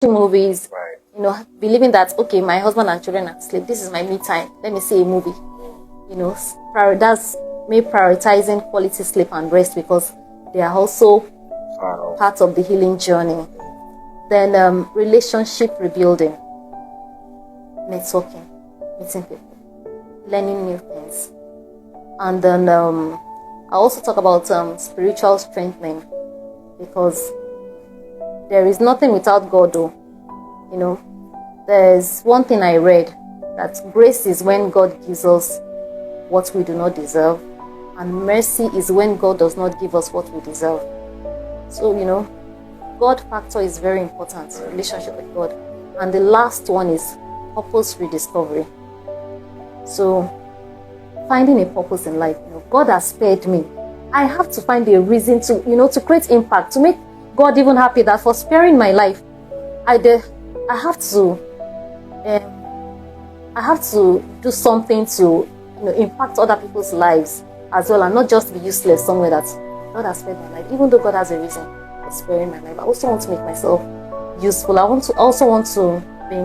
movies, Right. believing that, okay, my husband and children are asleep, this is my me time, let me see a movie. That's me prioritizing quality sleep and rest because they are also part of the healing journey. Then relationship rebuilding, networking, meeting people, learning new things. And then I also talk about spiritual strengthening, because there is nothing without God, though. There's one thing I read, that grace is when God gives us what we do not deserve, and mercy is when God does not give us what we deserve. So, God factor is very important, relationship with God. And the last one is purpose rediscovery. So, finding a purpose in life. God has spared me. I have to find a reason to, to create impact, to make God even happy, that for sparing my life, I have to do something to, impact other people's lives as well, and not just be useless somewhere that God has spared my life. Even though God has a reason for sparing my life, I also want to make myself useful. I also want to be,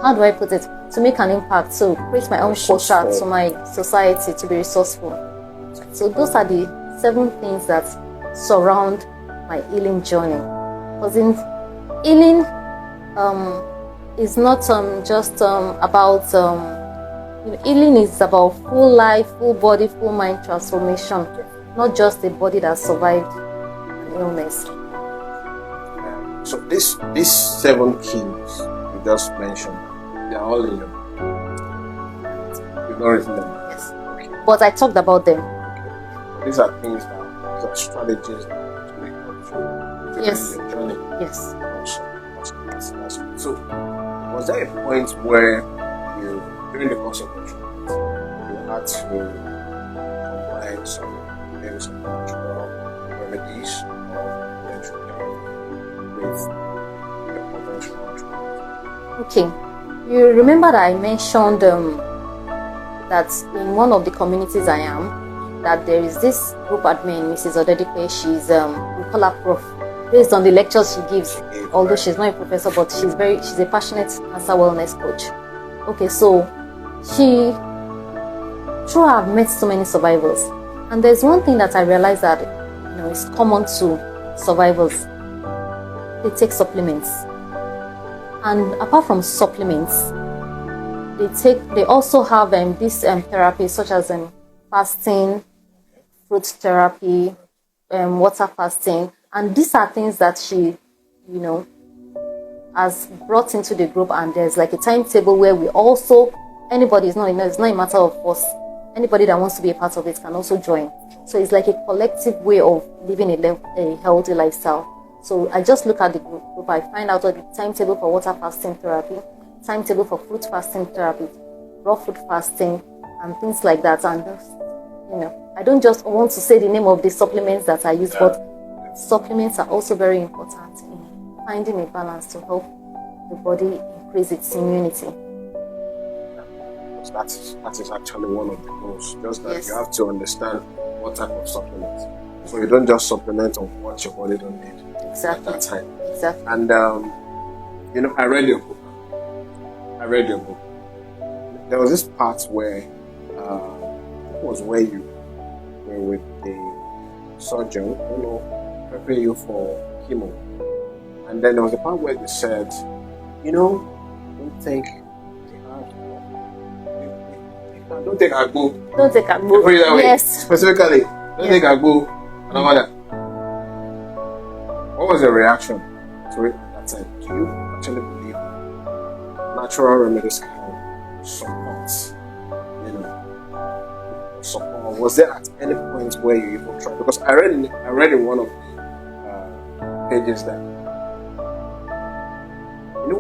how do I put it? To make an impact, to create my own culture to my society, to be resourceful. So those are the 7 things that surround my healing journey. Because in healing is not just about healing is about full life, full body, full mind transformation, not just a body that survived an illness. So these 7 keys you just mentioned, they are all in your book. You've not written them. Yes. Okay. But I talked about them. Okay. These are things these are strategies that to make your journey. Yes. That's good. So, was there a point where during the course of your treatment, you had to combine some natural remedies or with the conventional treatment? Okay. You remember that I mentioned that in one of the communities I am, that there is this group admin, Mrs. Odedipe. She's we call her Prof. Based on the lectures she gives, although she's not a professor, but she's a passionate cancer wellness coach. Okay, so through her, I've met so many survivors, and there's one thing that I realized that is common to survivors. They take supplements, and apart from supplements, they also have this therapy, such as fasting, fruit therapy, water fasting. And these are things that she, has brought into the group. And there's like a timetable where we also, anybody, it's not a matter of us. Anybody that wants to be a part of it can also join. So it's like a collective way of living a healthy lifestyle. So I just look at the group. I find out the timetable for water fasting therapy, timetable for fruit fasting therapy, raw food fasting, and things like that. And I don't just want to say the name of the supplements that I use, but supplements are also very important in finding a balance to help the body increase its immunity. That is actually one of the goals. Just that you have to understand what type of supplements. So you don't just supplement on what your body don't need at that time. Exactly. And I read your book. There was this part where it was where you were with the surgeon, preparing you for chemo. And then there was a part where they said, don't take agbo. Don't take agbo. Yes. Specifically, don't take agbo and all that. What was your reaction to it at that time? Do you actually believe natural remedies can support? Was there at any point where you even tried? Because I read in one of the pages that you know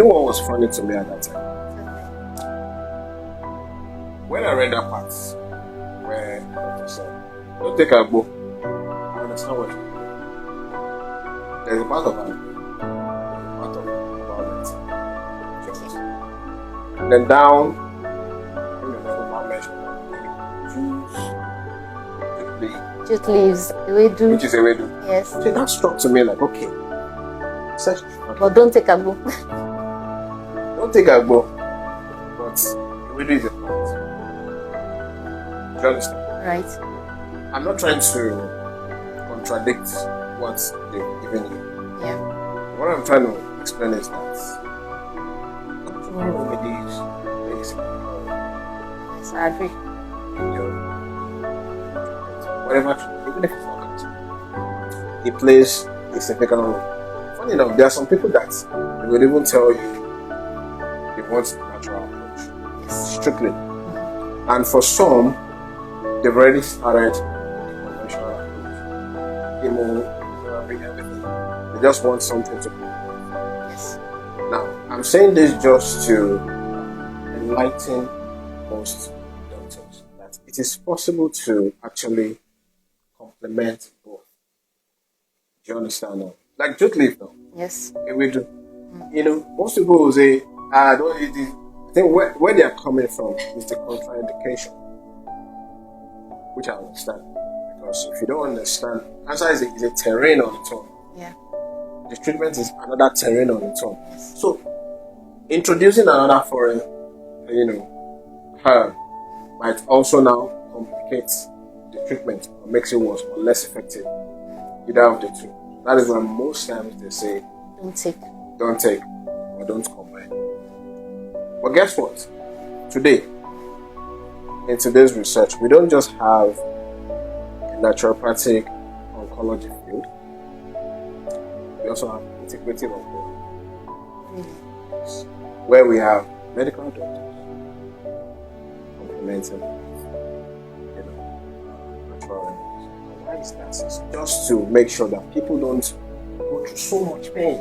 what was funny to me at that time. When I read that part where the doctor said, "Don't take a book," I understand what. There's a part of that. And then down. Jute leaves, ewedu. Which is ewedu. Yes. So that struck to me like, okay. But don't take agbo. Don't take agbo. But ewedu is a plant. Do you understand? Right. I'm not trying to contradict what they've given you. Yeah. What I'm trying to explain is that natural remedies makes Yes, I agree. whatever, even if it's not cancer, it plays a significant role. Funny enough, there are some people that they would even tell you they want the natural approach, strictly. And for some, they've already started the conventional approach, chemotherapy, everything. They just want something to. Yes. Now, I'm saying this just to enlighten most doctors that it is possible to actually complement both. Do you understand now? Like jute leaf now. Yes. We do. Most people will say, don't eat this. I think where they are coming from is the contraindication, which I understand. Because if you don't understand, cancer is a terrain on its own. Yeah. The treatment is another terrain on its own. Yes. So, introducing another foreign, herb might also now complicate the treatment or makes it worse or less effective. Either of the two. That is why most times they say, don't take, or don't combine. But guess what? Today, in today's research, we don't just have a naturopathic oncology field. We also have integrative oncology, where we have medical doctors complementing natural remedies. Why is that? It's just to make sure that people don't go through so much pain.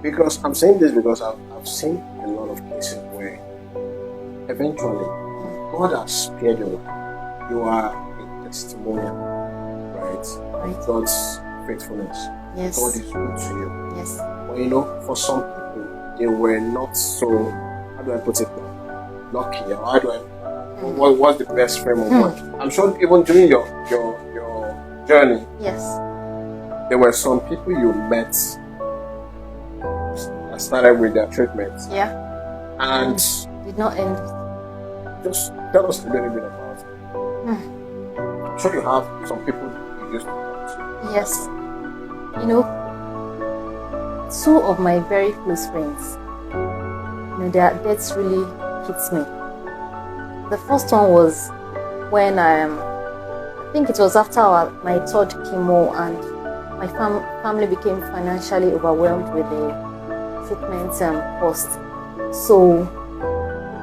Because I'm saying this because I've seen a lot of cases where eventually God has spared your life. You are a testimonial, right? God's faithfulness. Yes. God is good to you. Yes. But for some people, they were not so, how do I put it now? Lucky. Or how do I, what's the best frame of mind? I'm sure even during your journey, yes, there were some people you met that started with their treatment. Yeah. And did not end. Just tell us a little bit about it. I'm sure you have some people you used to talk to. Yes. Two of my very close friends, their deaths really hits me. The first one was when I think it was after my third chemo, and my family became financially overwhelmed with the treatment cost. So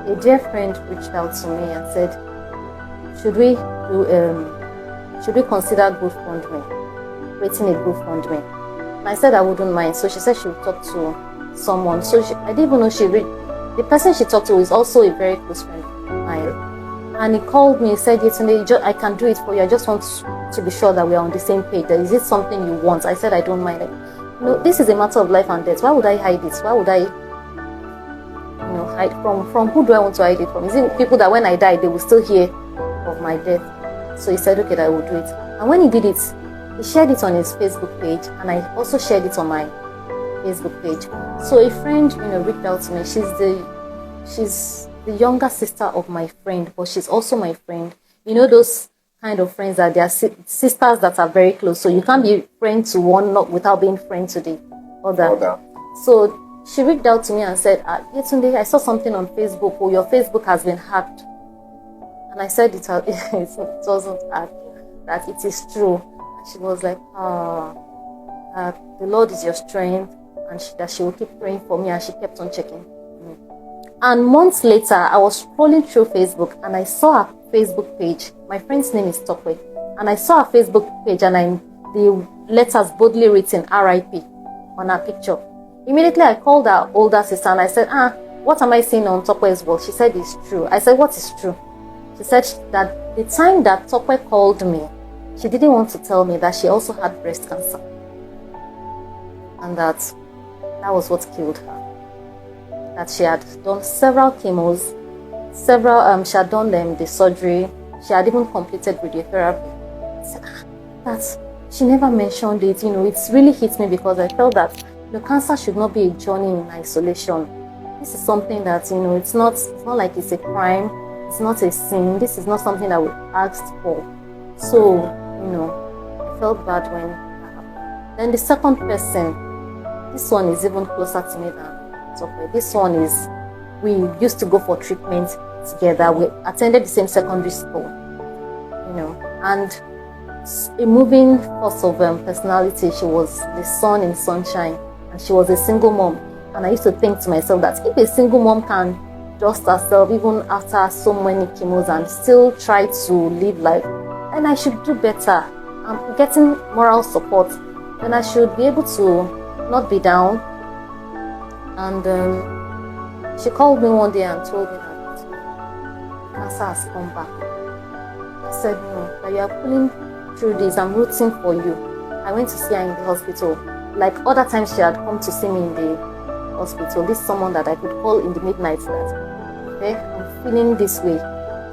a dear friend reached out to me and said, should we consider GoFundMe, creating a GoFundMe? And I said I wouldn't mind. So she said she would talk to someone. So I didn't even know the person she talked to is also a very close friend of mine. And he called me and said, Yetunde, I can do it for you. I just want to be sure that we are on the same page. Is it something you want? I said I don't mind. This is a matter of life and death. Why would I hide it? Why would I hide from who do I want to hide it from? Is it people that when I die they will still hear of my death? So he said, okay, I will do it. And when he did it, he shared it on his Facebook page, and I also shared it on my Facebook page. So a friend, reached out to me. She's the younger sister of my friend, but she's also my friend. Those kind of friends that they are sisters that are very close. So you can't be friend to one without being friend to the other. So she reached out to me and said, Yetunde, I saw something on Facebook. Your Facebook has been hacked. And I said it wasn't hacked, that it is true. And she was like, the Lord is your strength, and that she will keep praying for me, and she kept on checking me. And months later, I was scrolling through Facebook, and I saw her Facebook page. My friend's name is Tokwe. And I saw her Facebook page, and the letters boldly written RIP on her picture. Immediately, I called her older sister, and I said, what am I seeing on Tokwe's wall? She said, it's true. I said, what is true? She said that the time that Tokwe called me, she didn't want to tell me that she also had breast cancer. And that was what killed her. That she had done several chemos, she had done the surgery, She had even completed radiotherapy. I said, that she never mentioned it. It's really hit me because I felt that cancer should not be a journey in isolation. This is something that it's not like it's a crime. It's not a sin. This is not something that we asked for. So I felt bad when that happened. Then the second person, this one is even closer to me than Sophie. This one is, we used to go for treatment together. We attended the same secondary school, and a moving force of personality. She was the sun in sunshine, and she was a single mom. And I used to think to myself that if a single mom can dust herself even after so many chemos and still try to live life, then I should do better. I'm getting moral support, then I should be able to not be down. And she called me one day and told me that cancer has come back. I said, no, that you are pulling through this. I'm rooting for you. I went to see her in the hospital. Like other times she had come to see me in the hospital. This is someone that I could call in the midnight that, okay, I'm feeling this way.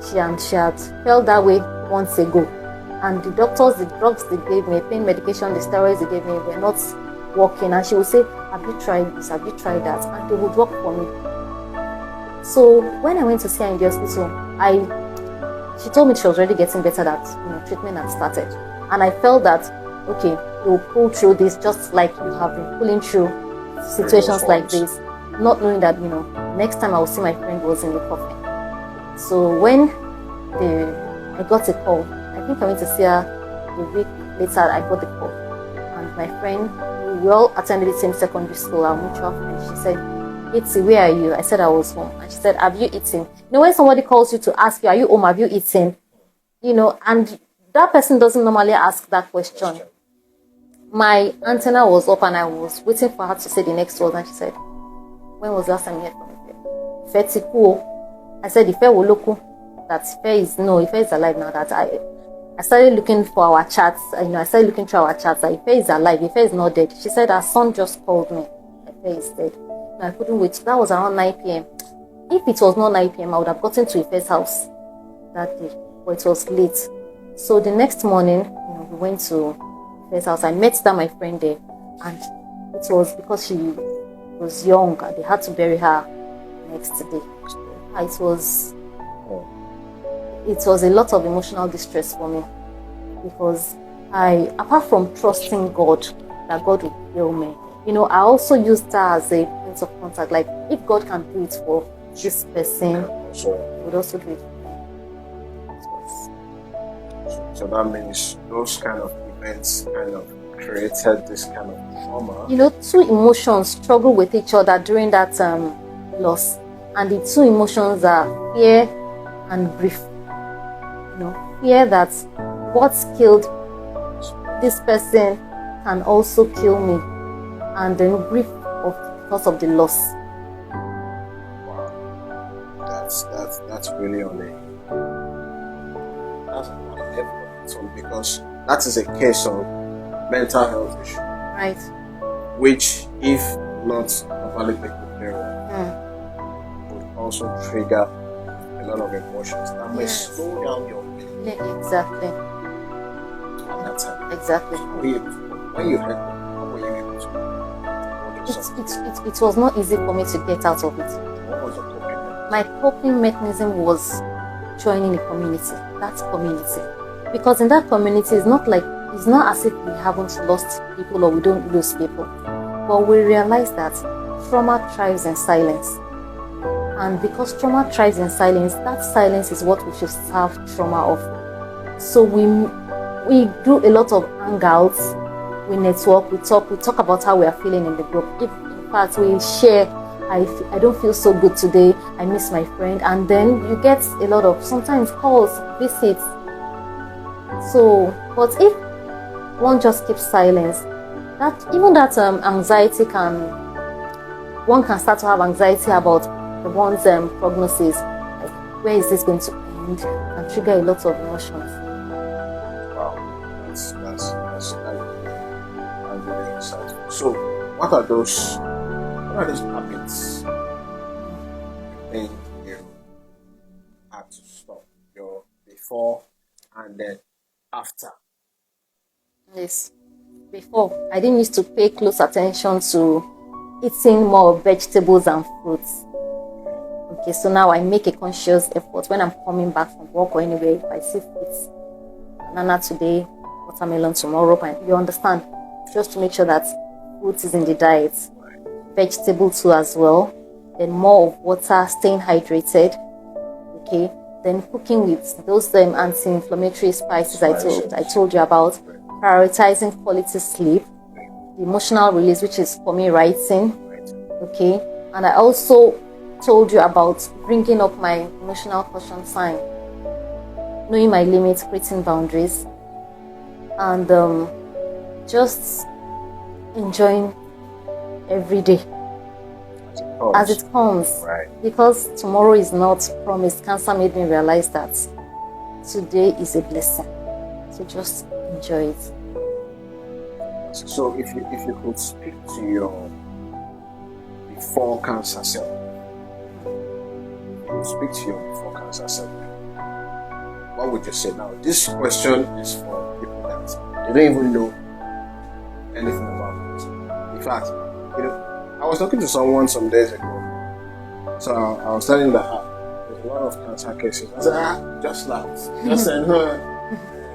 She had felt that way once ago. And the doctors, the drugs they gave me, pain medication, the steroids they gave me were not working. And she would say, have you tried this? Have you tried that? And they would work for me. So when I went to see her in the hospital, she told me she was already getting better, that treatment had started. And I felt that, okay, you'll pull through this just like you have been pulling through situations like this, not knowing that, next time I will see my friend was in the coffin. So when I got a call, I think I went to see her a week later, I got the call. And my friend, we all attended the same secondary school, our mutual friend, she said, Itzy, where are you? I said I was home. And she said, have you eaten? When somebody calls you to ask you, are you home? Have you eaten? And that person doesn't normally ask that question. My antenna was up and I was waiting for her to say the next word. And she said, when was the last time you heard from Ife? Ife ti ku o. I said, Ife wo loku. That Ife is alive now. That I started looking for our chats. I started looking through our chats. Ife is alive. Ife is not dead. She said, her son just called me. Ife is dead. I couldn't wait. That was around 9 p.m. If it was not 9 p.m., I would have gotten to Ife's house that day. But it was late. So the next morning, we went to Ife's house. I met my friend there. And it was because she was young and they had to bury her next day. It was a lot of emotional distress for me. Because apart from trusting God, that God would heal me, I also used that as a point of contact. Like, if God can do it for this person, He would also do it for me. So that means those kind of events kind of created this kind of trauma. Two emotions struggle with each other during that loss. And the two emotions are fear and grief. Fear that what's killed this person can also kill me. And then grief because of the loss. Wow, that's really on that's an effort, because that is a case of mental health issue, right? Which, if not properly taken care of, would also trigger a lot of emotions that may slow down your healing. Yeah, exactly. At that time, exactly. When you heard, how were you able to? It was not easy for me to get out of it. What was the coping mechanism? My coping mechanism was joining a community. That community. Because in that community, it's not as if we haven't lost people or we don't lose people. But we realize that trauma thrives in silence. And because trauma thrives in silence, that silence is what we should serve trauma of. So we do a lot of hangouts. We network, we talk about how we are feeling in the group. If in fact we share, I don't feel so good today, I miss my friend, and then you get a lot of sometimes calls, visits. So, but if one just keeps silence, that anxiety one can start to have anxiety about the one's prognosis. Like, where is this going to end? And trigger a lot of emotions. Wow, that's really insightful. So, what are those habits you think you had to stop before and then after. Yes. Before, I didn't used to pay close attention to eating more vegetables and fruits. Okay, so now I make a conscious effort when I'm coming back from work or anywhere. If I see fruits, banana today, watermelon tomorrow, and you understand, just to make sure that fruit is in the diet. Vegetable too as well. Then more of water, staying hydrated. Okay. Then cooking with those anti-inflammatory spices I told you about. Prioritizing quality sleep. The emotional release, which is for me writing. Okay. And I also told you about bringing up my emotional caution sign, knowing my limits, creating boundaries, and just enjoying every day as it comes. Right. Because tomorrow is not promised. Cancer made me realize that today is a blessing. So just enjoy it. So if you could speak to your before cancer self, speak to your before cancer self, what would you say? Now this question is for people that they don't even know anything about it. In fact, I was talking to someone some days ago. So I was telling that there's a lot of cancer cases. I said, just laugh. Just saying,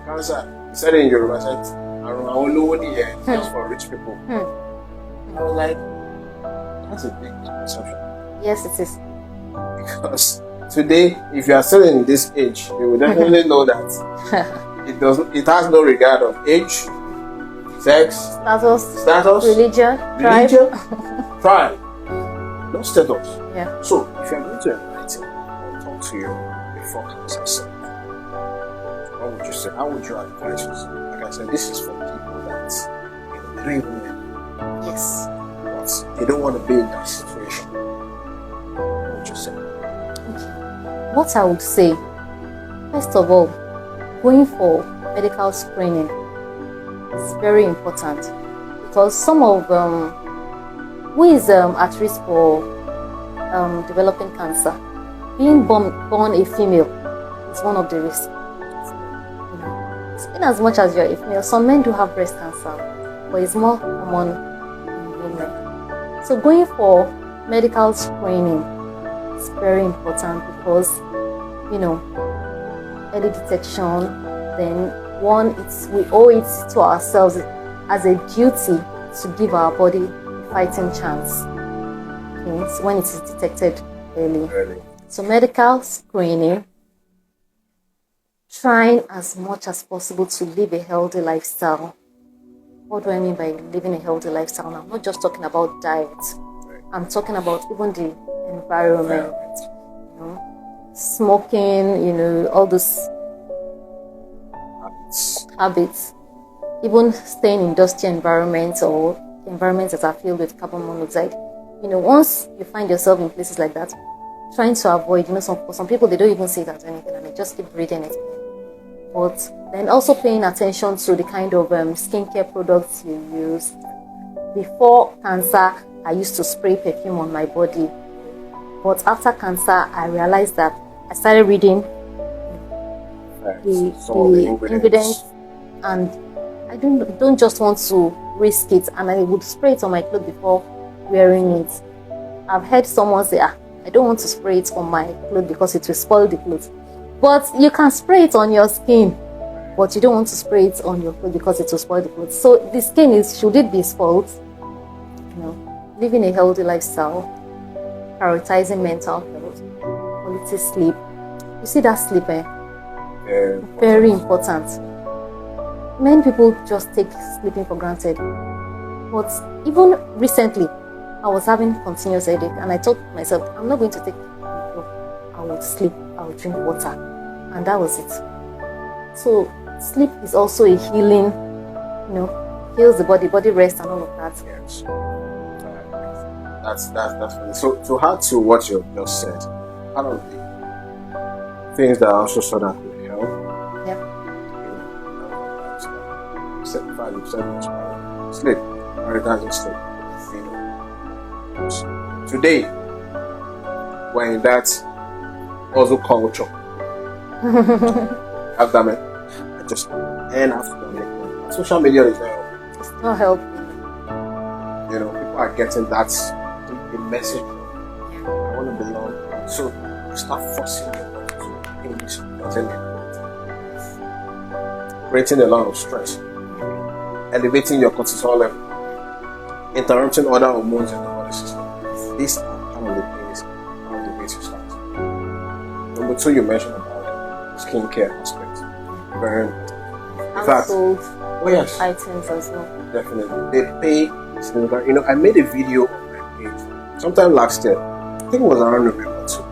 cancer. He said it in Yoruba, I said, just for rich people. I was like, that's a big misconception. Yes, it is. Because today, if you are still in this age, you will definitely know that it has no regard of age, sex, status, religion, tribe, no status. Yeah. So if you are going to enlighten or talk to your before cancer self, what would you say? How would you advise us? Like I said, this is for people that they don't even know. Yes. But they don't want to be in that situation. What would you say? Okay. What I would say, first of all, going for medical screening is very important, because some of who is at risk for developing cancer, being born a female is one of the risks. In as much as you're a female, some men do have breast cancer, but it's more common in women. So going for medical screening is very important, because early detection, then we owe it to ourselves as a duty to give our body a fighting chance when it is detected early. So medical screening, trying as much as possible to live a healthy lifestyle. What do I mean by living a healthy lifestyle? Now, I'm not just talking about diet. I'm talking about even the environment. Smoking, all those habits. Even staying in dusty environments or environments that are filled with carbon monoxide. Once you find yourself in places like that, trying to avoid, for some people, they don't even see it as anything and they just keep breathing it. But then also paying attention to the kind of skincare products you use. Before cancer, I used to spray perfume on my body. But after cancer, I realized that I started reading the ingredients, and I don't just want to risk it, and I would spray it on my clothes before wearing it. I've heard someone say, I don't want to spray it on my clothes because it will spoil the clothes. But you can spray it on your skin, but you don't want to spray it on your clothes because it will spoil the clothes. So the skin should it be spoiled? Living a healthy lifestyle, prioritizing mental health, quality sleep. You see that sleep, very important. Many people just take sleeping for granted. But even recently, I was having continuous headache, and I told myself, I'm not going to take it. I will sleep, I will drink water, and that was it. So sleep is also a healing, heals the body rest and all of that. Yes. That's funny. So to add to what you just said, part of the things that I also saw that would help. Yep. Sleep. Prioritizing sleep. Today, we're in that hustle culture. abdomen. I just end after the make money. Social media is now, It's not helping. people are getting that the message. I want to belong. So you start forcing your body to think this doesn't make sense. Creating a lot of stress, elevating your cortisol level, interrupting other hormones in the body system. These are part of the things, part of the ways you start. Number 2, you mentioned about skincare aspect. Very important. In fact, Household yes, items as well. definitely. They pay significant. I made a video on my page sometime last year. I think it was around November 2.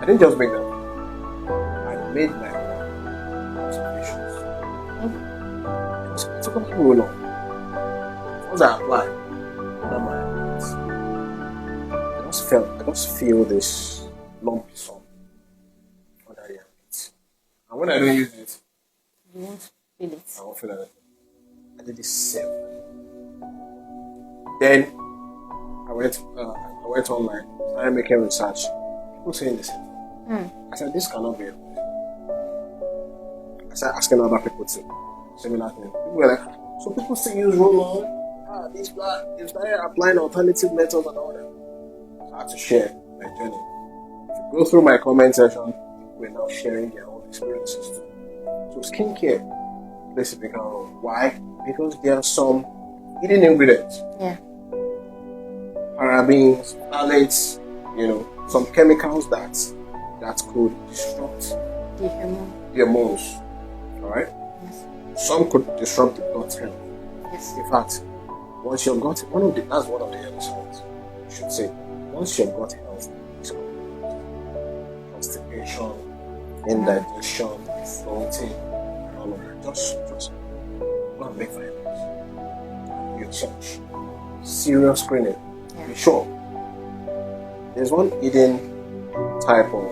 I didn't just make that. I made my own observations. Because it's a couple people know. Once I apply, I just feel this lumpy sum under the armpits. And when I don't use it, You won't feel it. I won't feel anything. I did this same. Then I went online, started making research. People saying the same thing. I said, this cannot be it. I started asking other people to similar things. People were like, so people still use roll-on? They started applying alternative methods and all that. So I had to share my journey. If you go through my comment section, people were now sharing their own experiences too. So skincare plays a big role. Why? Because there are some hidden ingredients. Yeah. Parabens, phthalates, some chemicals that could disrupt The hormone. the hormones. Alright? Yes. Some could disrupt the gut health. Yes. In fact, once your gut, that's one of the early signs, you should say. Once your gut health is compromised, constipation, indigestion, bloating, and all of that, just go and make findings. You search. Serious screening. Yeah. Be sure. There's one hidden type of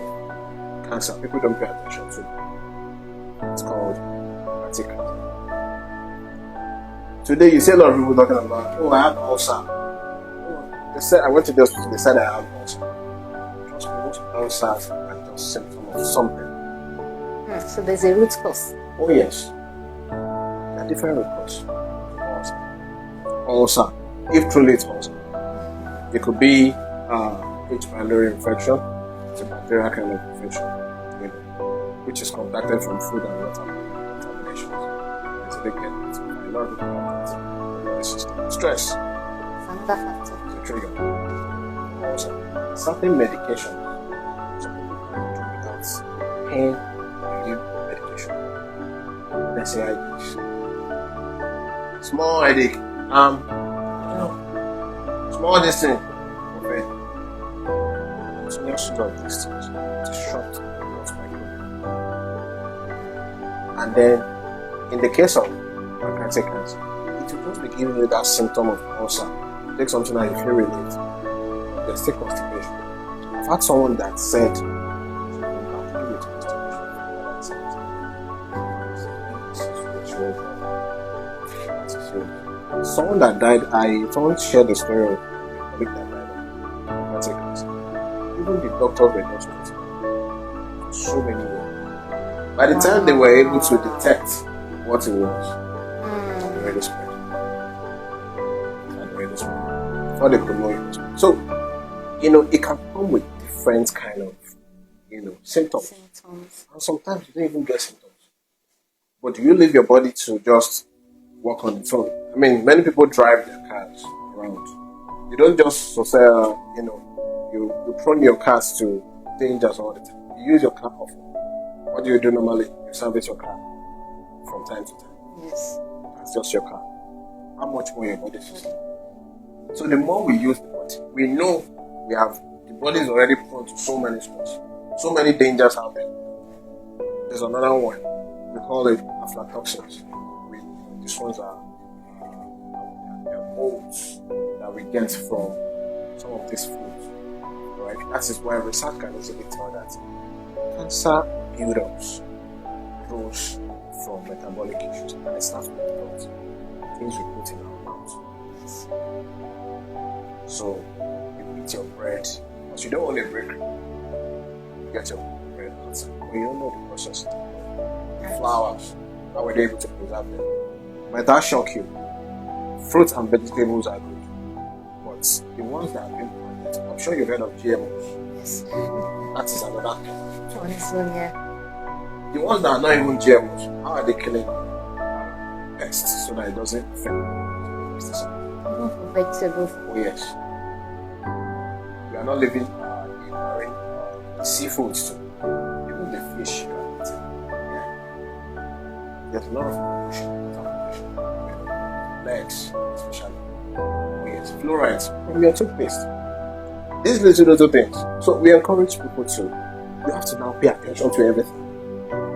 cancer people don't pay attention to. It's called hepatic cancer. Today you see a lot of people talking about, I have ulcer. They said I went to the hospital, they said I have ulcer. Just most ulcers are just symptom of something. So there's a root cause. Oh yes. There are different root causes of ulcer. If truly it's ulcer. It could be H. pylori infection. It's a bacterial kind of infection, which is contacted from food and water contaminations. So they get a lot of different stress. It's another factor. The trigger. Also, certain medication. Some people can do without pain relief medication. Let's say headaches. Small headache. Small distance. Okay. Continuous of these things disrupt the gut microbiome. And then, in the case of pancreatic cancer, it will just be giving you that symptom of ulcer. Take something that you feel relieved. There's still constipation. I've had someone that said, someone that died, someone shared the story of a colleague that died of pancreatic cancer. Even the doctors were just waiting for so many years. By the time they were able to detect what it was, it had already spread. Before they could know it was spread. So, it can come with different kind of, symptoms. And sometimes you don't even get symptoms. But do you leave your body to just work on its own? I mean, many people drive their cars around. You don't just you prone your cars to dangers all the time. You use your car often. What do you do normally? You service your car from time to time. Yes. That's just your car. How much more your body system? So the more we use the body, we know the body is already prone to so many stress, so many dangers out there. There's another one. We call it aflatoxins. These ones are molds that we get from some of these foods. Right? That is why research can easily tell that cancer buildups grows from metabolic issues, and it starts with the gut. Things we put in our mouth. So you eat your bread, because you don't want to break. You get your bread outside, but you don't know the process. flowers. How were they able to preserve them? Might that shock you? Fruits and vegetables are good, but the ones that have been planted, I'm sure you've heard of GMOs. Yes. That is another thing. On its own, yeah. The ones that are not even GMOs, how are they killing pests so that it doesn't affect pesticides? Even for vegetables. Oh yes. We are not living in marine seafoods too. Even the fish you are eating. Yeah. There's a lot of pollution. Legs, especially. Oh yes. Fluorides from your toothpaste. These little things. So we encourage people to, you have to now pay attention to everything.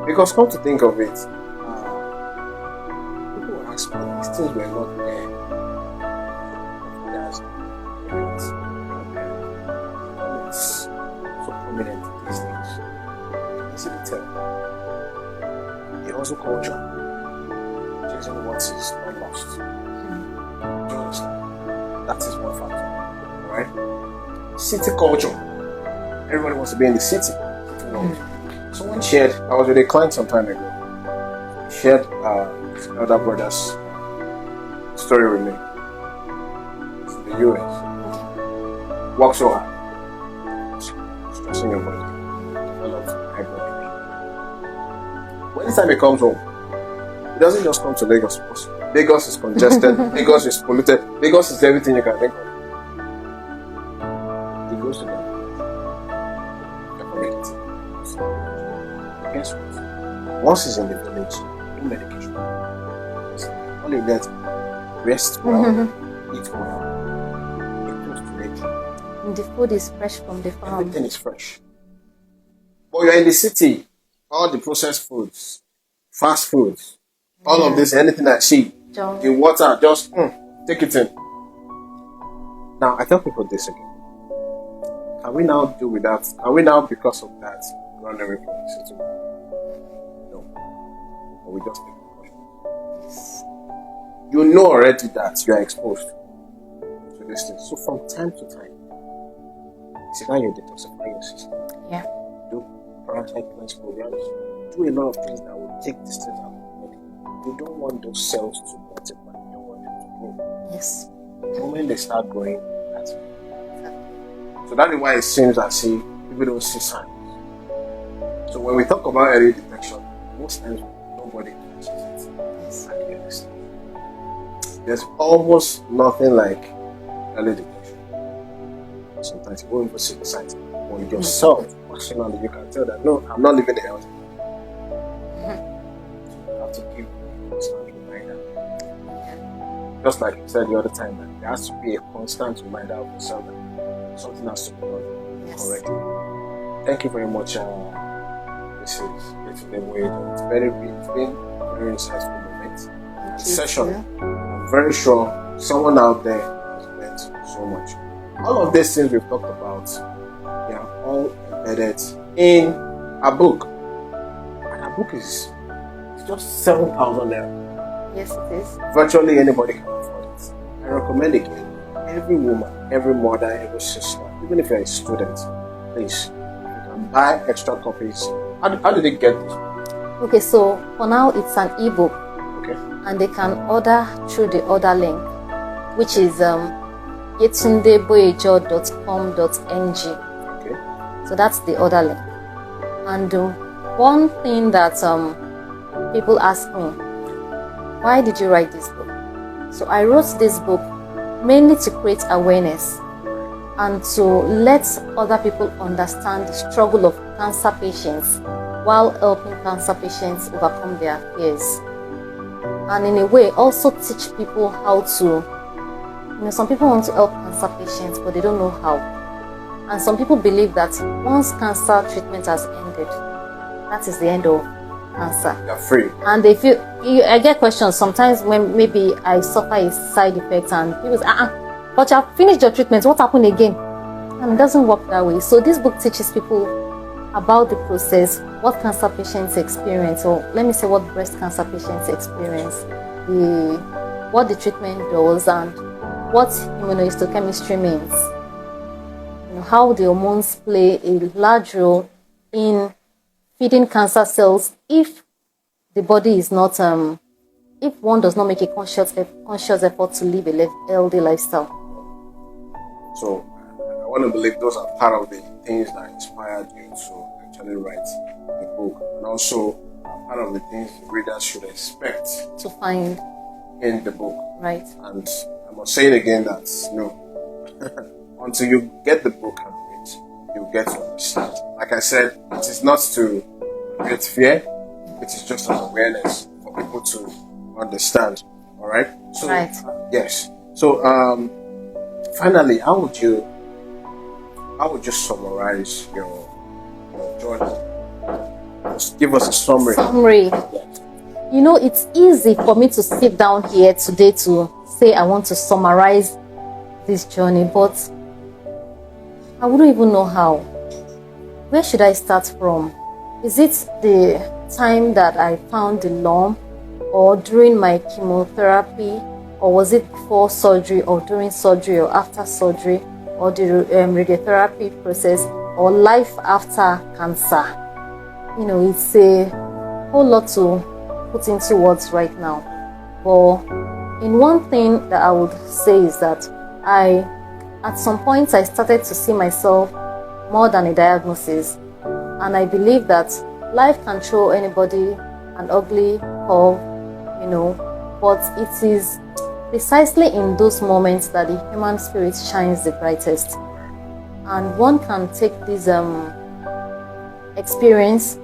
Because come to think of it, people will ask me, these things were not there. That's it's so prominent these days. Easy to tell. The hustle culture, chasing what is not lost. Do you understand? That is one factor. Alright? City culture. Everybody wants to be in the city. Someone shared, I was with a client some time ago, shared his elder brother's story with me. It's in the US. Work so hard. Stressing your body. Develop high blood pressure. When the time he comes home, he doesn't just come to Lagos. Lagos is congested, Lagos is polluted, Lagos is everything you can think of. He goes to them. Guess what? Once he's in the village, no medication. All he does, rest well, eat well, get close to nature. And the food is fresh from the farm. Everything is fresh. But you're in the city, all the processed foods, fast foods, all of this, anything I see, the water, just take it in. Now, I tell people this again. Can we now do without? Can we now, because of that, run away from the city? No. But we just take precautions. You know already that you are exposed to this thing. So from time to time, sit down, you detoxify your system. Yeah. Do parasite cleanse programs. Do a lot of things that will take this thing out of the body. You don't want those cells to multiply. You don't want them to grow. Yes. The moment they start growing, that's it. So that is why it seems as if people don't see signs. So when we talk about early detection, most times nobody catches it. Yes. At the early stage. There's almost nothing like early detection. Sometimes you won't even see the signs. But yourself, personally, you can tell that no, I'm not living a healthy life. So you have to give a constant reminder. Just like you said the other time, that there has to be a constant reminder of yourself that something has to be done correctly. Thank you very much. This is Yetunde Boyejo. It's been a very insightful moment. Session. I'm very sure someone out there has learned so much. All of these things we've talked about, they are all embedded in a book. And a book is just 7,000 naira. Yes, it is. Virtually anybody can afford it. I recommend again, every woman, every mother, every sister, even if you're a student, please, you can buy extra copies. How do they get this? Okay, so for now it's an ebook. Okay. And they can order through the order link, which is yetundeboyejo.com.ng. Okay. So that's the order link. And one thing that people ask me, why did you write this book? So I wrote this book mainly to create awareness and to let other people understand the struggle of cancer patients while helping cancer patients overcome their fears. And in a way, also teach people how to, some people want to help cancer patients, but they don't know how. And some people believe that once cancer treatment has ended, that is the end of cancer. You're free. And they feel, I get questions sometimes when maybe I suffer a side effect and people say, but you have finished your treatment, what happened again? And it doesn't work that way. So this book teaches people about the process, what cancer patients experience, or let me say what breast cancer patients experience, what the treatment does, and what immunohistochemistry means. How the hormones play a large role in feeding cancer cells if the body is not, if one does not make a conscious effort to live a healthy lifestyle. So I want to believe those are part of the things that inspired you to actually write the book, and also part of the things the readers should expect to find in the book. Right. And I must say it again that until you get the book and read, you get to understand. Like I said, it is not to create fear, it is just an awareness for people to understand. All right. So right. Yes. So finally, how would you summarize your journey? Just give us a summary. You know, it's easy for me to sit down here today to say I want to summarize this journey, but I wouldn't even know how. Where should I start from? Is it the time that I found the lump, or during my chemotherapy, or was it before surgery, or during surgery, or after surgery, or the radiotherapy process, or life after cancer? You know, it's a whole lot to put into words right now. But in one thing that I would say is that at some point I started to see myself more than a diagnosis, and I believe that life can throw anybody an ugly curve, but it is precisely in those moments that the human spirit shines the brightest. And one can take this experience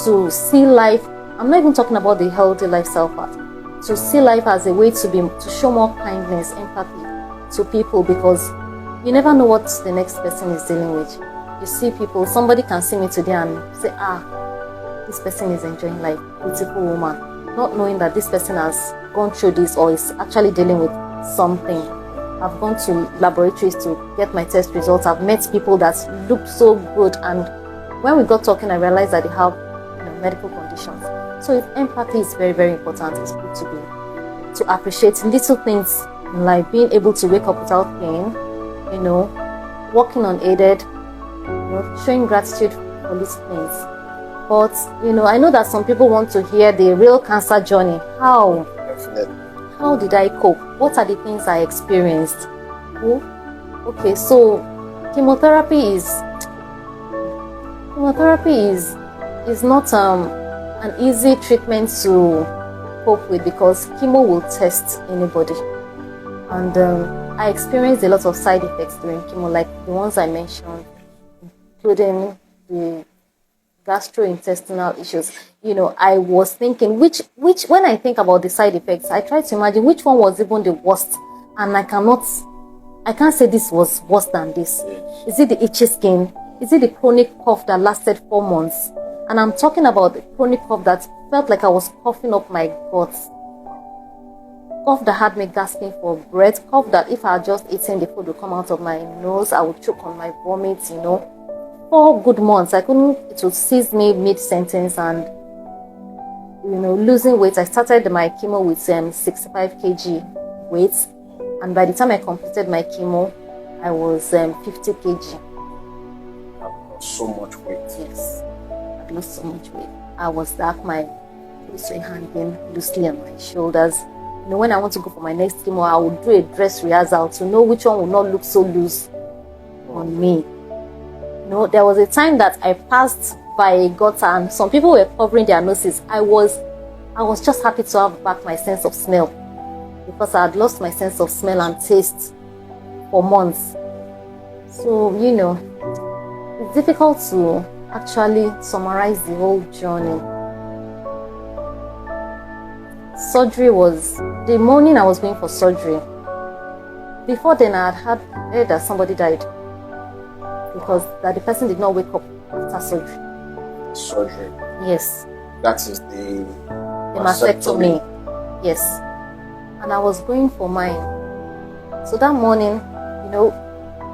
to see life. I'm not even talking about the healthy lifestyle part. To see life as a way to show more kindness, empathy to people, because you never know what the next person is dealing with. You see people, somebody can see me today and say, this person is enjoying life, beautiful woman, not knowing that this person has gone through this or is actually dealing with something. I've gone to laboratories to get my test results. I've met people that look so good, and when we got talking, I realized that they have medical conditions. So empathy is very, very important. It's good to appreciate little things in life, being able to wake up without pain, walking unaided, showing gratitude for these things. But I know that some people want to hear the real cancer journey. How? Definitely. How did I cope? What are the things I experienced? Okay, so chemotherapy is not an easy treatment to cope with, because chemo will test anybody, and I experienced a lot of side effects during chemo, like the ones I mentioned, including the gastrointestinal issues. I was thinking which when I think about the side effects, I try to imagine which one was even the worst, and I can't say this was worse than this. Is it the itchy skin? Is it the chronic cough that lasted 4 months? And I'm talking about the chronic cough that felt like I was coughing up my guts. Cough that had me gasping for breath. Cough that if I had just eaten, the food would come out of my nose. I would choke on my vomit, 4 good months. It would seize me mid-sentence, and, losing weight. I started my chemo with 65 kg weight. And by the time I completed my chemo, I was 50 kg. So much weight. Yes, I'd lost so much weight. I was dark, my clothes were hanging loosely on my shoulders. When I want to go for my next chemo, I would do a dress rehearsal to know which one would not look so loose on me. There was a time that I passed by a gutter and some people were covering their noses. I was just happy to have back my sense of smell, because I had lost my sense of smell and taste for months. So, it's difficult to actually summarize the whole journey. Surgery was the morning I was going for surgery. Before then, I had heard that somebody died, because that the person did not wake up after surgery. Surgery? Yes. That is the mastectomy. Yes. And I was going for mine. So that morning,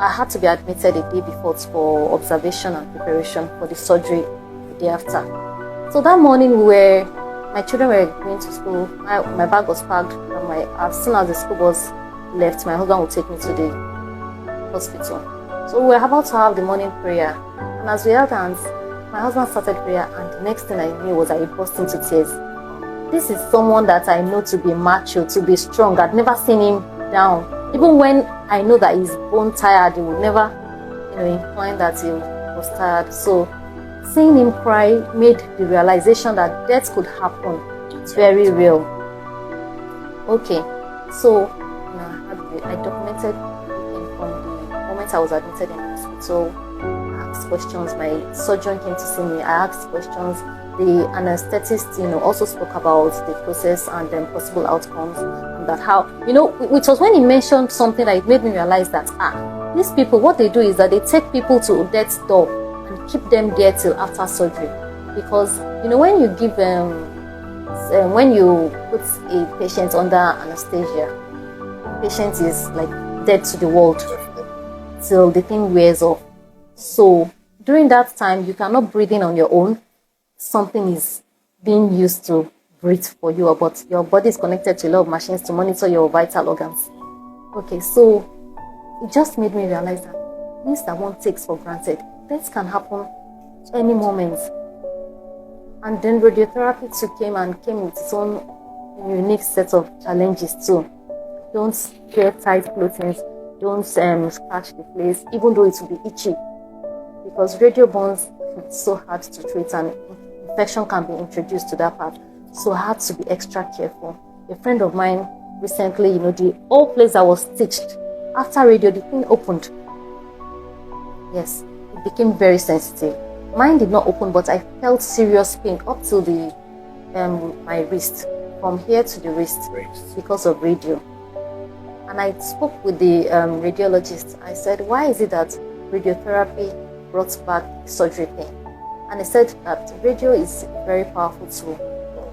I had to be admitted a day before for observation and preparation for the surgery the day after. So that morning, my children were going to school. My bag was packed, and as soon as the school bus left, my husband would take me to the hospital. So we were about to have the morning prayer, and as we held hands, my husband started prayer, and the next thing I knew was I burst into tears. this is someone that I know to be macho, to be strong. I'd never seen him down. Even when I know that he's bone tired, he would never, imply that he was tired. So seeing him cry made the realization that death could happen very real. Okay, so I documented him from the moment I was admitted in the hospital. I asked questions. My surgeon came to see me. I asked questions. The anesthetist, also spoke about the process and then possible outcomes, and that how, it was when he mentioned something that it made me realize that these people, what they do is that they take people to death's door and keep them there till after surgery, because when you give when you put a patient under anesthesia, the patient is like dead to the world till the thing wears off. So during that time, you cannot breathe in on your own. Something is being used to breathe for you, but your body is connected to a lot of machines to monitor your vital organs. Okay, so it just made me realize that things that one takes for granted, death can happen any moment. And then radiotherapy too came with its own unique set of challenges too. Don't wear tight clothing, don't scratch the place, even though it will be itchy, because radio burns, it's so hard to treat and infection can be introduced to that part. So I had to be extra careful. A friend of mine recently, the whole place that was stitched, after radio, the thing opened. Yes, it became very sensitive. Mine did not open, but I felt serious pain up to the my wrist, from here to the wrist, because of radio. And I spoke with the radiologist. I said, why is it that radiotherapy brought back surgery pain? And he said that radio is a very powerful tool.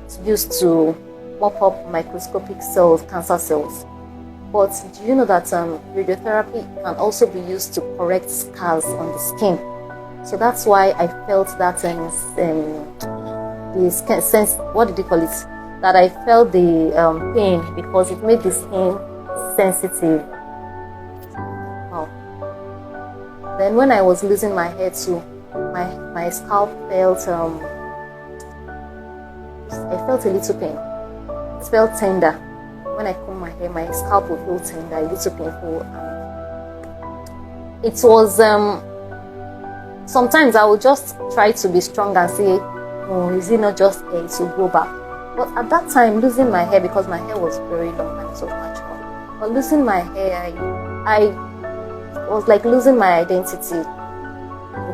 It's used to mop up microscopic cells, cancer cells. But do you know that radiotherapy can also be used to correct scars on the skin? So that's why I felt that the skin sense. What did they call it? That I felt the pain, because it made the skin sensitive. Wow. Then when I was losing my hair too, my scalp felt I felt a little pain. It felt tender. When I comb my hair, my scalp would feel tender, a little painful. It was sometimes I would just try to be strong and say, oh, is it not just hair to grow back? But at that time, losing my hair, because my hair was very long and it was natural, but losing my hair, I was like losing my identity.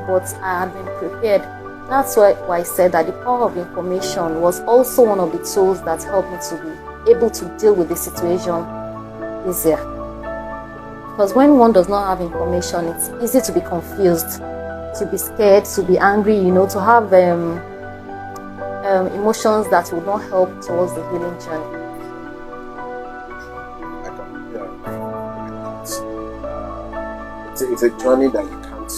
But I had been prepared. That's why I said that the power of information was also one of the tools that helped me to be able to deal with the situation easier. Because when one does not have information, it's easy to be confused, to be scared, to be angry, to have emotions that will not help towards the healing journey. It's a journey that you can't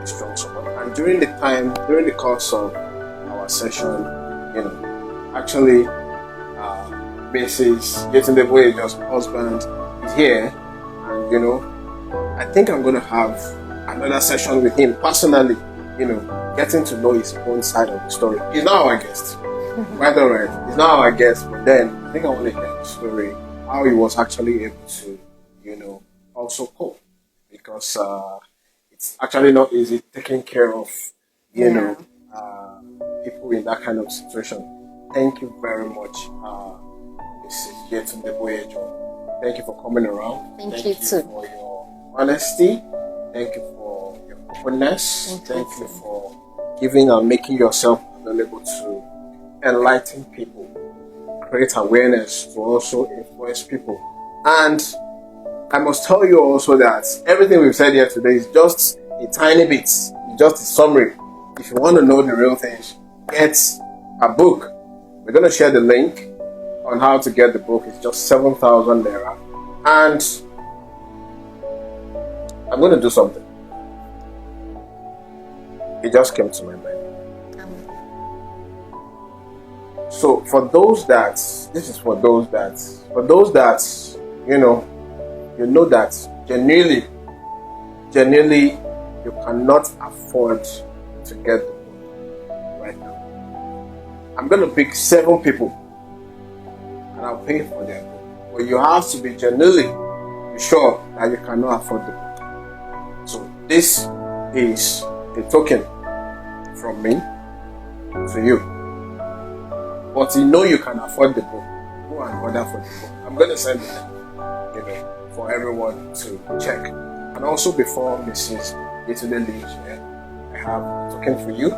strong support. And during the course of our session, actually, Mrs. Yetunde Boyejo's husband is here, and I think I'm going to have another session with him personally, getting to know his own side of the story. He's not our guest, quite alright. He's not our guest, but then I think I want to hear the story, how he was actually able to, also cope, because it's actually not easy taking care of, people in that kind of situation. Thank you very much, Mrs. Yetunde Boyejo. Thank you for coming around. Thank you too. For your honesty. Thank you for your openness. Thank you for giving and making yourself available to enlighten people, create awareness, to also influence people. And I must tell you also that everything we've said here today is just a tiny bit, just a summary. If you want to know the real things, get a book. We're going to share the link on how to get the book. It's just 7,000 naira. And I'm going to do something. It just came to my mind. So for those that, you know that genuinely you cannot afford to get the book. I'm going to pick 7 people and I'll pay for them. But you have to be genuinely sure that you cannot afford the book. So this is a token from me to you. But you know you can afford the book. Go and order for the book. I'm going to send it, for everyone to check. And also before Mrs. Yetunde leaves here, I have a token for you.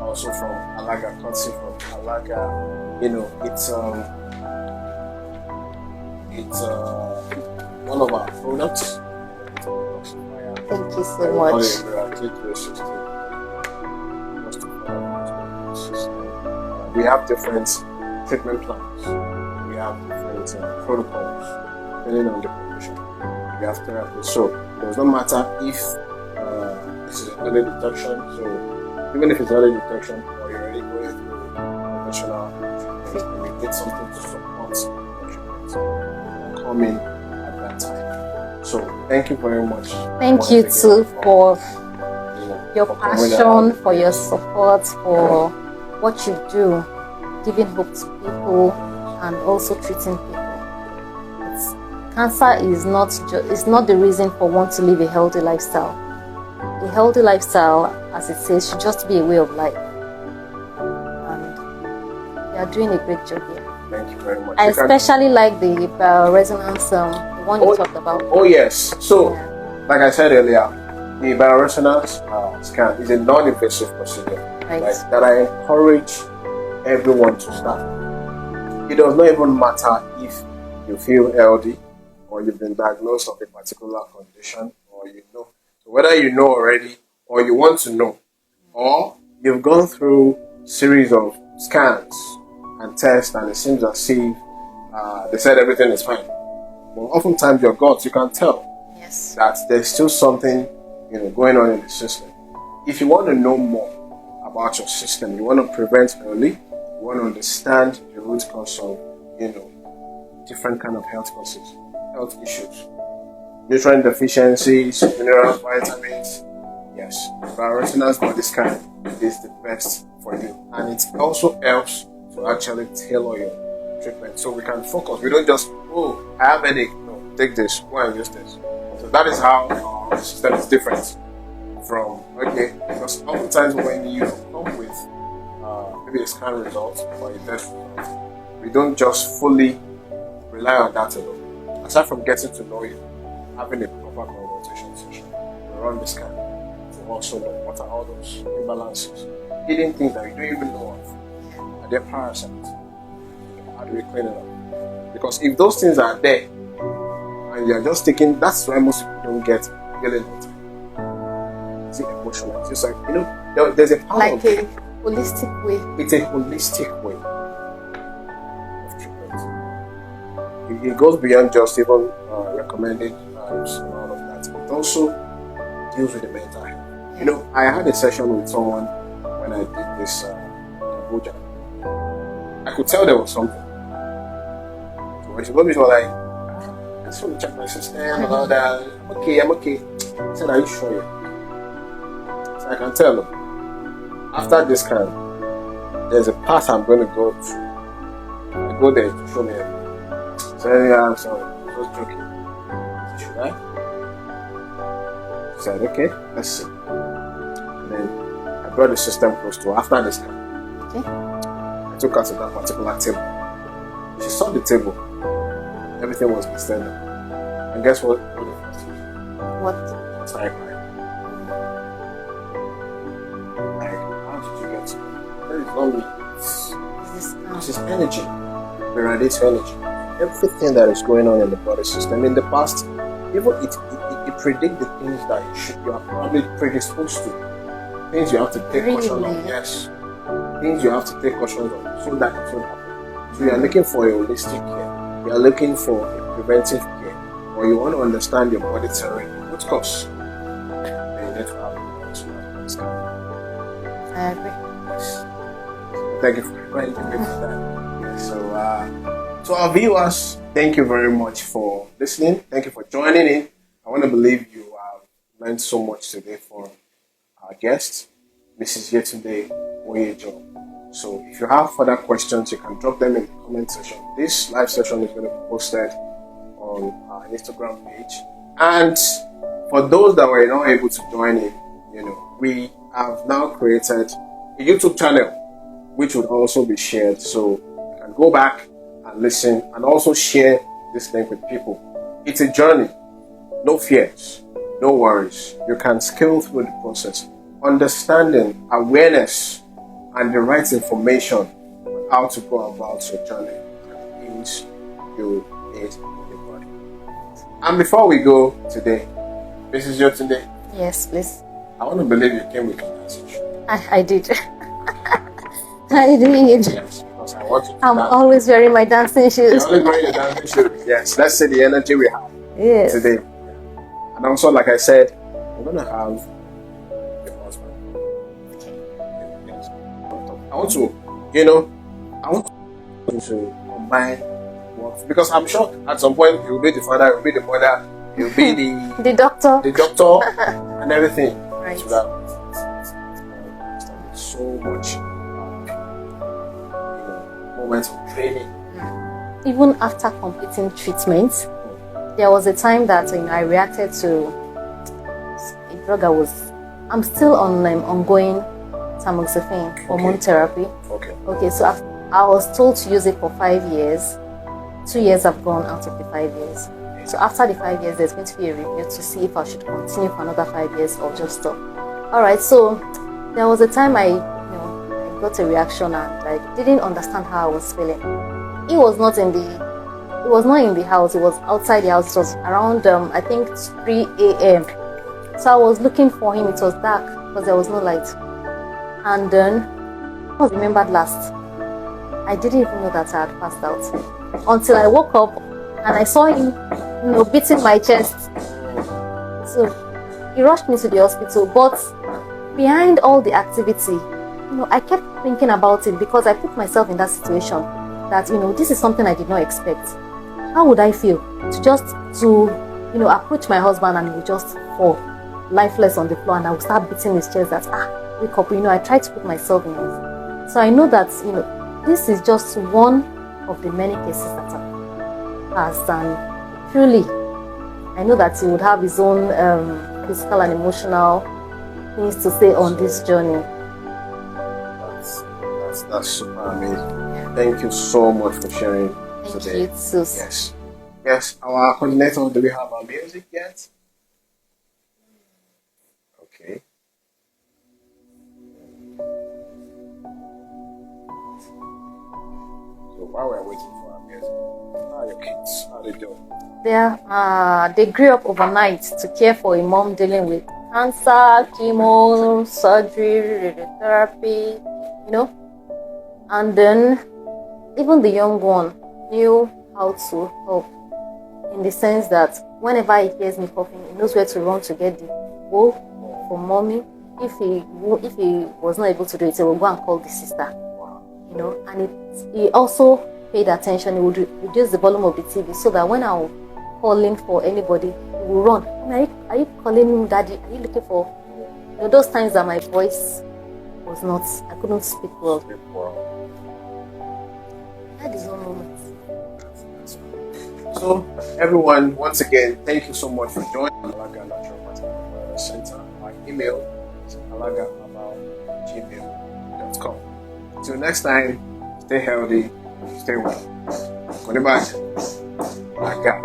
Also from Alaga, courtesy from Alaga. It's one of our products. Thank you so much. We have different treatment plans. We have different protocols depending on the condition. We have therapy. So it does not matter if this is early detection. So even if it's early detection or you're already going through professional treatment, we need something to support the treatment. Come in at that time. So thank you very much. Thank you too for your passion, for your support, for what you do, giving hope to people and also treating people. Cancer is not the reason for one to live a healthy lifestyle. A healthy lifestyle, as it says, should just be a way of life. And you are doing a great job here. Thank you very much. I especially like the bioresonance, the one you talked about. Oh yes. So, like I said earlier, the bioresonance scan is a non-invasive procedure. Right. That I encourage everyone to start. It does not even matter if you feel healthy or you've been diagnosed of a particular condition, or so whether you know already or you want to know, or you've gone through a series of scans and tests and it seems as if they said everything is fine. But oftentimes your guts, you can tell that there's still something going on in the system. If you want to know more about your system, you want to prevent early, you want to understand the root cause of different kind of health issues, nutrient deficiencies, minerals, vitamins. Yes, bioresonance body scan is the best for you, and it also helps to actually tailor your treatment so we can focus. We don't just I have a headache, no, take this, go and use this. So that is how our system is different from because oftentimes when you come with maybe a scan result or a test result, we don't just fully rely on that alone. Aside from getting to know you, having a proper consultation session, we run the scan to also know what are all those imbalances, hidden things that you don't even know of. Are there parasites? How do we clean it up? Because if those things are there and you're just taking, that's why most people don't get healing on time. It's emotional. It's just like, there's a power like a holistic way. It's a holistic way of treatment. It goes beyond just even recommended herbs and all of that. It also deals with the mental health. I had a session with someone when I did this Abuja. I could tell there was something. So when she told me, she was like, I just want to check my system and all that. I'm okay. I said, are you sure? So I can tell them. After this scan, there's a path I'm going to go through. I go there to show me everything. So yeah, I'm sorry. I was just joking. Should I? She said, okay, let's see. And then I brought the system close to her after the scan. Okay. I took her to that particular table. She saw the table. Everything was extended. And guess what? What? Sorry, how did you get to? That is not me. This is energy. We radiate energy. Everything that is going on in the body system. In the past, even it predicts the things that you are probably predisposed to. Things you have to take caution of. Yes. Things you have to take caution of so that it won't happen. So you are looking for a holistic care. You are looking for a preventive care. Or you want to understand your body terrain. Root cause. Then you need to have a scan. I agree. Thank you for that. So, to our viewers, thank you very much for listening. Thank you for joining in. I want to believe you have learned so much today from our guest, Mrs. Yetunde Boyejo. So if you have further questions, you can drop them in the comment section. This live session is going to be posted on our Instagram page. And for those that were not able to join in, we have now created a YouTube channel which would also be shared. So you can go back and listen and also share this link with people. It's a journey. No fears, no worries. You can scale through the process. Understanding, awareness, and the right information on how to go about your journey and things you need in your body. And before we go today, Mrs. Yetunde. Yes, please. I want to believe you came with a message. I did. I did. Yes, because I want you to I'm dance. Always wearing my dancing shoes. You're always wearing your dancing shoes. Yes, let's see the energy we have today. And also, like I said, we're going to have your husband. Yes. I want to combine work, because I'm sure at some point you'll be the father, you'll be the mother, you'll be the doctor, and everything. Right. So that so much moments of training. Even after completing treatment, there was a time that I reacted to a drug I'm still on ongoing tamoxifen, hormone therapy. Okay, so I was told to use it for 5 years. 2 years have gone out of the 5 years. So after the 5 years, there's going to be a review to see if I should continue for another 5 years or just stop. Alright, so there was a time I got a reaction and I didn't understand how I was feeling. It was not in the house, it was outside the house. It was around I think 3 a.m. So I was looking for him. It was dark because there was no light. And then I was remembered last. I didn't even know that I had passed out until I woke up and I saw him beating my chest. So he rushed me to the hospital, but behind all the activity, I kept thinking about it because I put myself in that situation that this is something I did not expect. How would I feel to approach my husband and he would just fall lifeless on the floor and I would start beating his chest that wake up. I tried to put myself in it. So I know that this is just one of the many cases that have passed, and truly I know that he would have his own physical and emotional things to say on this journey. That's super amazing. Thank you so much for sharing today. Thank you too. Yes. Our coordinator, do we have our music yet? Okay. So while we're waiting for our music, how are your kids? How are they doing? They grew up overnight to care for a mom dealing with cancer, chemo, surgery, radiotherapy, and then even the young one knew how to help, in the sense that whenever he hears me coughing, he knows where to run to get the bowl for mommy. If he was not able to do it, he will go and call the sister. And he also paid attention. He would reduce the volume of the TV so that when I was calling for anybody, he will run. Are you calling daddy? Are you looking for? Those times that my voice was not, I couldn't speak well. That is one moment. So, everyone, once again, thank you so much for joining Alaga Natural Center. My email is alagaabao@gmail.com. Till next time, stay healthy, stay well. Goodbye. Alaga.